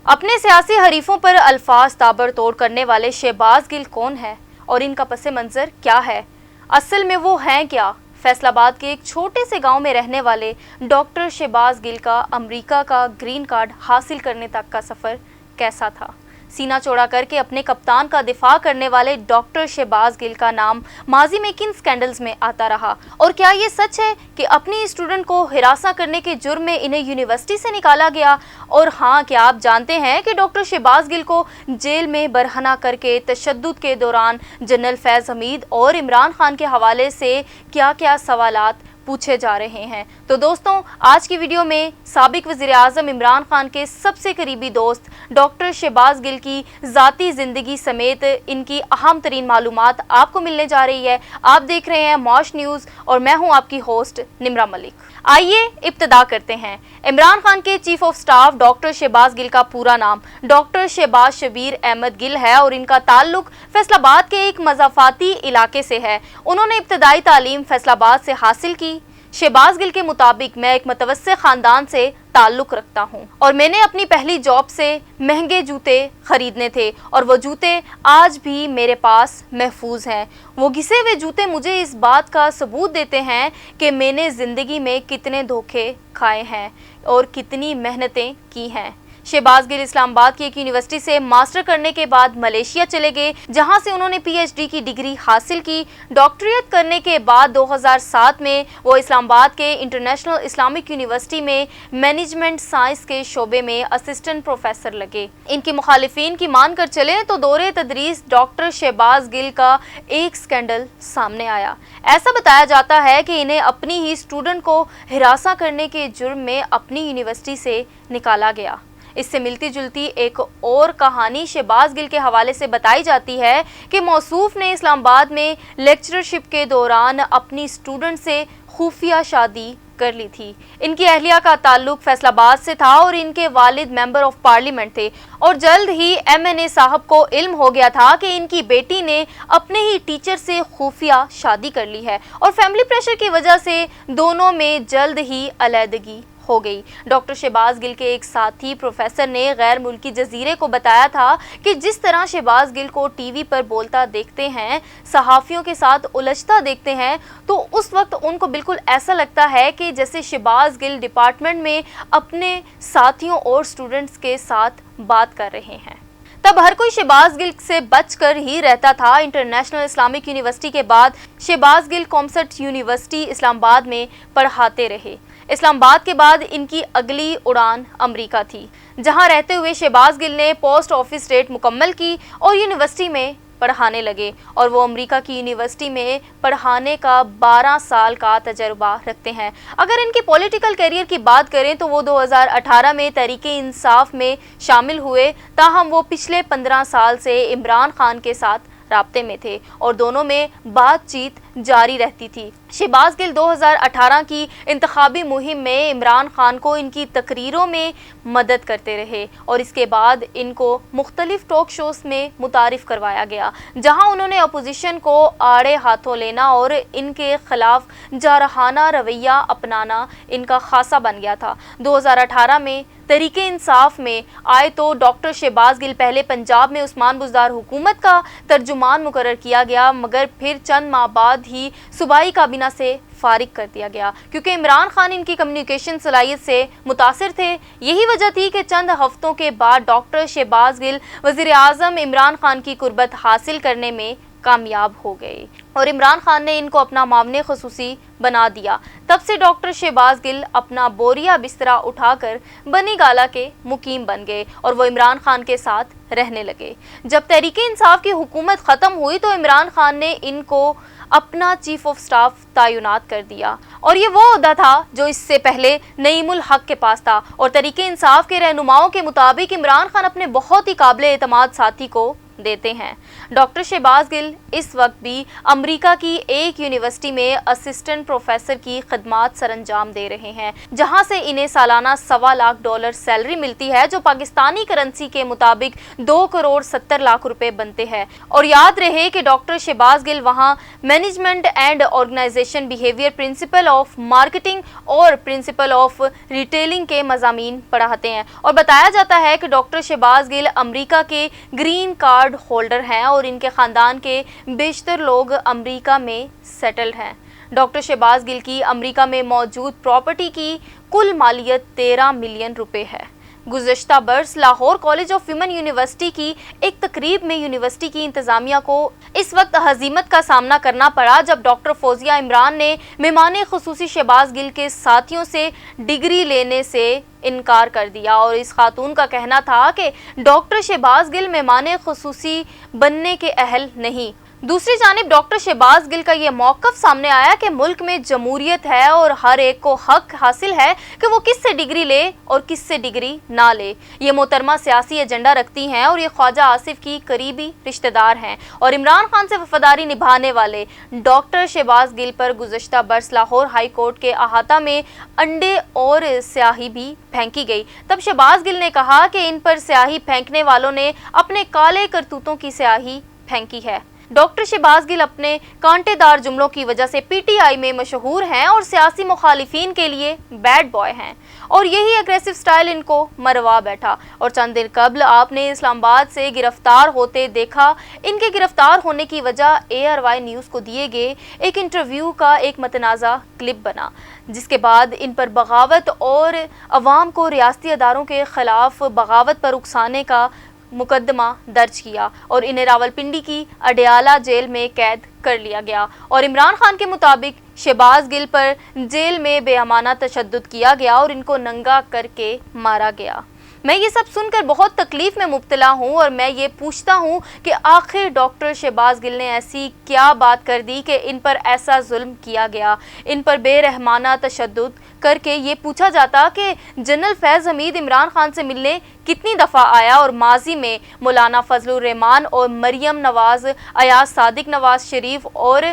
अपने सियासी हरीफों पर अल्फाज ताबड़तोड़ करने वाले शहबाज गिल कौन है और इनका पस मंजर क्या है? असल में वो हैं क्या? फैसलाबाद के एक छोटे से गांव में रहने वाले डॉक्टर शहबाज गिल का अमेरिका का ग्रीन कार्ड हासिल करने तक का सफ़र कैसा था? सीना चौड़ा करके अपने कप्तान का दिफा करने वाले डॉक्टर शहबाज गिल का नाम माजी में किन स्कैंडल्स में आता रहा? और क्या ये सच है कि अपनी स्टूडेंट को हिरासा करने के जुर्म में इन्हें यूनिवर्सिटी से निकाला गया? और हाँ, क्या आप जानते हैं कि डॉक्टर शहबाज गिल को जेल में बरहना करके तशद्दुद के दौरान जनरल फैज़ हमीद और इमरान खान के हवाले से क्या क्या सवालात पूछे जा रहे हैं? तो दोस्तों, आज की वीडियो में साबिक वज़ीर आज़म इमरान खान के सबसे करीबी दोस्त डॉक्टर शहबाज गिल की ज़ाती ज़िंदगी समेत इनकी अहम तरीन मालूमात आपको मिलने जा रही है। आप देख रहे हैं मॉश न्यूज़ और मैं हूं आपकी होस्ट निम्रा मलिक। आइए इब्तिदा करते हैं। इमरान खान के chief of staff doctor Shahbaz Gill का पूरा नाम डॉक्टर शहबाज शबीर अहमद गिल है और इनका ताल्लुक फैसलाबाद के एक मज़ाफ़ाती इलाके से है। उन्होंने इब्तदाई तालीम फैसलाबाद से हासिल की। शहबाज गिल के मुताबिक मैं एक मुतवस्से ख़ानदान से ताल्लुक़ रखता हूँ और मैंने अपनी पहली जॉब से महंगे जूते खरीदने थे और वो जूते आज भी मेरे पास महफूज हैं। वो घिसे हुए जूते मुझे इस बात का सबूत देते हैं कि मैंने ज़िंदगी में कितने धोखे खाए हैं और कितनी मेहनतें की हैं। शहबाज गिल इस्लामाबाद की एक यूनिवर्सिटी से मास्टर करने के बाद मलेशिया चले गए, जहां से उन्होंने पीएचडी की डिग्री हासिल की। डॉक्टरेट करने के बाद 2007 में वो इस्लामाबाद के इंटरनेशनल इस्लामिक यूनिवर्सिटी में मैनेजमेंट साइंस के शोबे में असिस्टेंट प्रोफेसर लगे। इनकी मुखालिफिन की मानकर चले तो दौरे तदरीस डॉक्टर शहबाज गिल का एक स्कैंडल सामने आया। ऐसा बताया जाता है कि इन्हें अपनी ही स्टूडेंट को हिरासा करने के जुर्म में अपनी यूनिवर्सिटी से निकाला गया। इससे मिलती जुलती एक और कहानी शहबाज गिल के हवाले से बताई जाती है कि मौसूफ ने इस्लामाबाद में लेक्चरशिप के दौरान अपनी स्टूडेंट से खुफिया शादी कर ली थी। इनकी अहलिया का ताल्लुक फैसलाबाद से था और इनके वालिद मेंबर ऑफ पार्लियामेंट थे और जल्द ही एमएनए साहब को इल्म हो गया था कि इनकी बेटी ने अपने ही टीचर से खुफिया शादी कर ली है और फैमिली प्रेशर की वजह से दोनों में जल्द ही अलहदगी हो गई। डॉक्टर शहबाज गिल के एक साथी प्रोफेसर ने गैर मुल्की जजीरे को बताया था कि जिस तरह शहबाज गिल को टीवी पर बोलता देखते हैं, सहाफ़ियों के साथ उलझता देखते हैं, तो उस वक्त उनको बिल्कुल ऐसा लगता है कि जैसे शहबाज गिल डिपार्टमेंट में अपने साथियों और स्टूडेंट्स के साथ बात कर रहे हैं। तब हर कोई शहबाज गिल से बचकर ही रहता था। इंटरनेशनल इस्लामिक यूनिवर्सिटी के बाद शहबाज गिल कॉमसर्ट यूनिवर्सिटी इस्लामाबाद में पढ़ाते रहे। इस्लामाबाद के बाद इनकी अगली उड़ान अमेरिका थी, जहां रहते हुए शहबाज गिल ने पोस्ट ऑफिस रेट मुकम्मल की और यूनिवर्सिटी में पढ़ाने लगे और वो अमेरिका की यूनिवर्सिटी में पढ़ाने का 12 साल का तजर्बा रखते हैं। अगर इनके पॉलिटिकल करियर की बात करें तो वो 2018 में तहरीके इंसाफ में शामिल हुए, ताहम वो पिछले 15 साल से इमरान खान के साथ राब्ते में थे और दोनों में बातचीत जारी रहती थी। शहबाज गिल 2018 की इंतखाबी मुहिम में इमरान खान को इनकी तकरीरों में मदद करते रहे और इसके बाद इनको मुख्तलिफ टॉक शोज में मुतारिफ करवाया गया, जहां उन्होंने अपोजिशन को आड़े हाथों लेना और इनके खिलाफ जारहाना रवैया अपनाना इनका खासा बन गया था। 2018 में तहरीके इंसाफ में आए तो डॉक्टर शहबाज गिल पहले पंजाब में उस्मान बुज़दार हुकूमत का तर्जुमान मुकर्रर किया गया, मगर फिर चंद माह बाद ही सूबाई काबीना से फारिग कर दिया गया क्योंकि इमरान खान इनकी कम्युनिकेशन सलाहियत से मुतासिर थे। यही वजह थी कि चंद हफ्तों के बाद डॉक्टर शहबाज गिल वज़ीर आज़म इमरान खान की कुर्बत हासिल करने में कामयाब हो गए और इमरान खान ने इनको अपना मामले ख़ुसूसी बना दिया। तब से डॉक्टर शहबाज गिल अपना बोरिया बिस्तरा उठाकर बनी गाला के मुकीम बन गए और वो इमरान खान के साथ रहने लगे। जब तहरीके इंसाफ की हुकूमत ख़त्म हुई तो इमरान खान ने इनको अपना चीफ ऑफ स्टाफ तैनात कर दिया और ये वो ओहदा था जो इससे पहले नईमुल हक के पास था और तहरीके इंसाफ के रहनुमाओं के मुताबिक इमरान खान अपने बहुत ही काबिल एतमाद साथी को देते हैं। डॉक्टर शहबाज गिल इस वक्त भी अमेरिका की एक यूनिवर्सिटी में असिस्टेंट प्रोफेसर की खिदमत सरअंजाम दे रहे हैं, जहां से इन्हें सालाना $1.25 सैलरी मिलती है, जो पाकिस्तानी करेंसी के मुताबिक 2,70,00,000 रुपए बनते हैं। और याद रहे कि डॉक्टर शहबाज गिल वहां management and organisation behaviour, principle of marketing और प्रिंसिपल ऑफ रिटेलिंग के मज़ामीन पढ़ाते हैं। और बताया जाता है कि डॉक्टर शहबाज गिल अमेरिका के ग्रीन कार्ड होल्डर हैं और इनके ख़ानदान के बेशतर लोग अमेरिका में सेटल्ड हैं। डॉक्टर शहबाज गिल की अमेरिका में मौजूद प्रॉपर्टी की कुल मालियत 13 मिलियन रुपए है। गुज़श्ता बरस Lahore college of women university की एक तकरीब में यूनिवर्सिटी की इंतज़ामिया को इस वक्त हज़ीमत का सामना करना पड़ा जब डॉक्टर फौजिया इमरान ने मेहमान खुसूसी शहबाज गिल के साथियों से डिग्री लेने से इनकार कर दिया। और इस खातून का कहना था कि डॉक्टर शहबाज गिल मेहमान खुसूसी बनने के अहल नहीं। दूसरी जानिब डॉक्टर शहबाज गिल का ये मौक़िफ़ सामने आया कि मुल्क में जमहूरियत है और हर एक को हक हासिल है कि वो किससे डिग्री ले और किससे डिग्री ना ले। ये मोहतरमा सियासी एजेंडा रखती हैं और ये ख्वाजा आसिफ की करीबी रिश्तेदार हैं और इमरान खान से वफादारी निभाने वाले डॉक्टर शहबाज गिल पर गुज़श्ता बरस लाहौर हाई कोर्ट के अहाता में अंडे और स्याही भी फेंकी गई। तब शहबाज गिल ने कहा कि इन पर स्याही फेंकने वालों ने अपने काले करतूतों की स्याही फेंकी है। डॉक्टर शहबाज गिल अपने कांटेदार जुमलों की वजह से पीटीआई में मशहूर हैं और सियासी मुखालिफिन के लिए बैड बॉय हैं और यही एग्रेसिव स्टाइल इनको मरवा बैठा। और चंद दिन कबल आपने इस्लामाबाद से गिरफ्तार होते देखा। इनके गिरफ्तार होने की वजह ARY न्यूज़ को दिए गए एक इंटरव्यू का एक मतनाज़ा क्लिप बना, जिसके बाद इन पर बगावत और अवाम को रियासती अदारों के ख़िलाफ़ बगावत पर उकसाने का मुकदमा दर्ज किया और इन्हें रावलपिंडी की अडयाला जेल में कैद कर लिया गया। और इमरान खान के मुताबिक शहबाज गिल पर जेल में बेअमाना तशद्दुद किया गया और इनको नंगा करके मारा गया। मैं ये सब सुनकर बहुत तकलीफ में मुब्तला हूँ और मैं ये पूछता हूँ कि आखिर डॉक्टर शहबाज गिल ने ऐसी क्या बात कर दी कि इन पर ऐसा जुल्म किया गया। इन पर बेरहमाना तशद्दुद करके ये पूछा जाता कि जनरल फैज़ हमीद इमरान खान से मिलने कितनी दफ़ा आया और माजी में मौलाना फजलुर रहमान और मरियम नवाज़, अयाज सादिक, नवाज शरीफ और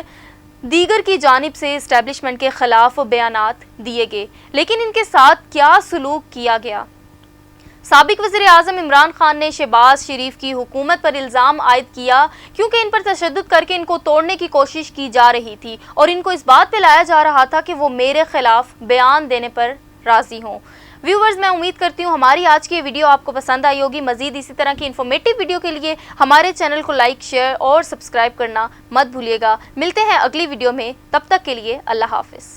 दीगर की जानिब से इस्टेब्लिशमेंट के ख़िलाफ़ बयानात दिए गए, लेकिन इनके साथ क्या सलूक किया गया। साबिक वज़ीर आज़म इमरान खान ने शहबाज शरीफ की हुकूमत पर इल्ज़ाम आयद किया क्योंकि इन पर तशद्दुद करके इनको तोड़ने की कोशिश की जा रही थी और इनको इस बात पे लाया जा रहा था कि वो मेरे खिलाफ बयान देने पर राज़ी हों। व्यूवर्स, मैं उम्मीद करती हूँ हमारी आज की वीडियो आपको पसंद आई होगी। मज़ीद इसी तरह की इन्फॉर्मेटिव वीडियो के लिए हमारे चैनल को लाइक, शेयर और सब्सक्राइब करना मत भूलिएगा। मिलते हैं अगली वीडियो में, तब तक के लिए अल्लाह हाफ़िज़।